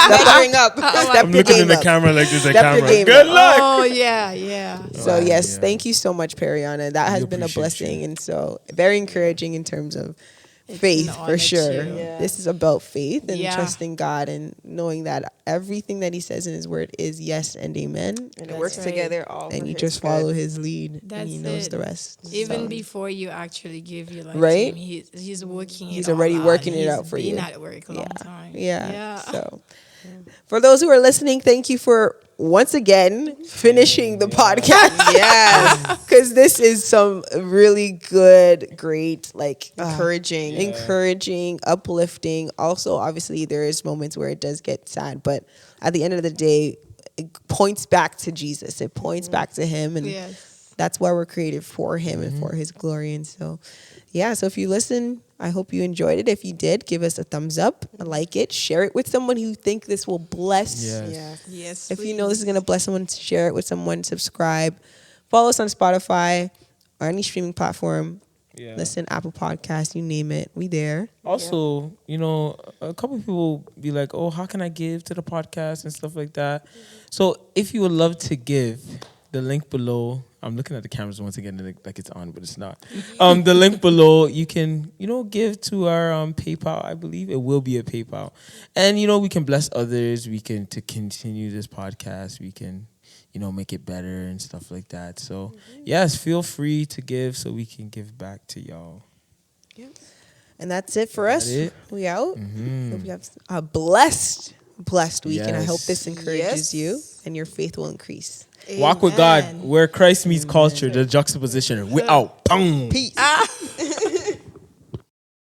Speaker 2: measuring up.
Speaker 4: Step
Speaker 3: I'm
Speaker 4: your
Speaker 3: looking
Speaker 4: game
Speaker 3: in the
Speaker 4: up.
Speaker 3: camera like this.
Speaker 4: Step your
Speaker 3: Camera.
Speaker 4: game
Speaker 3: Good
Speaker 4: up.
Speaker 3: luck.
Speaker 1: Oh, yeah.
Speaker 4: So yes,
Speaker 3: Yeah.
Speaker 4: thank you so much, Perryana. That has
Speaker 3: We
Speaker 4: been a
Speaker 3: appreciate
Speaker 4: blessing
Speaker 3: you.
Speaker 4: and so very encouraging in terms of faith
Speaker 1: an
Speaker 4: for
Speaker 1: honor
Speaker 4: sure.
Speaker 1: too.
Speaker 2: Yeah.
Speaker 4: This is about faith and
Speaker 1: Yeah.
Speaker 4: trusting God and knowing that everything that He says in His Word is yes and amen.
Speaker 2: And it
Speaker 1: That's
Speaker 2: works
Speaker 1: right.
Speaker 2: together all.
Speaker 4: And
Speaker 2: for
Speaker 4: you
Speaker 2: His
Speaker 4: just
Speaker 2: good.
Speaker 4: follow His lead, and
Speaker 1: That's
Speaker 4: He knows
Speaker 1: it.
Speaker 4: the rest.
Speaker 1: Even
Speaker 4: So,
Speaker 1: before you actually give your life
Speaker 4: Right?
Speaker 1: to Him, He's working
Speaker 4: He's
Speaker 1: it all
Speaker 4: already
Speaker 1: out.
Speaker 4: working it
Speaker 1: He's
Speaker 4: out for
Speaker 1: been
Speaker 4: you.
Speaker 1: at work a long time.
Speaker 4: Yeah. So, for those who are listening, thank you for once again finishing the podcast.
Speaker 2: Yes.
Speaker 4: Because this is some really good, great, like encouraging, uplifting. Also, obviously, there is moments where it does get sad, but at the end of the day, it points back to Jesus. It points back to Him, and
Speaker 1: Yes.
Speaker 4: that's why we're created for Him and for His glory. And so, yeah. So if you listen, I hope you enjoyed it. If you did, give us a thumbs up, like it, share it with someone who you think this will bless.
Speaker 3: Yes.
Speaker 1: Yes.
Speaker 4: If you know this is gonna bless someone, share it with someone. Subscribe, follow us on Spotify or any streaming platform.
Speaker 3: Yeah.
Speaker 4: Listen, Apple Podcasts, you name it, we there.
Speaker 3: Also, a couple of people be like, "Oh, how can I give to the podcast and stuff like that?" So, if you would love to give, the link below. I'm looking at the cameras once again, like it's on, but it's not. The link below, you can, give to our PayPal. I believe it will be a PayPal, and we can bless others. We can to continue this podcast. We can, make it better and stuff like that. So, yes, feel free to give so we can give back to y'all.
Speaker 4: And that's it for us.
Speaker 3: it?
Speaker 4: We out. Hope you have a blessed week, and I hope
Speaker 3: Yes.
Speaker 4: this encourages
Speaker 2: Yes.
Speaker 4: you and your faith will increase.
Speaker 3: Walk with God, where Christ meets culture, the juxtaposition. We out. Boom.
Speaker 2: Peace.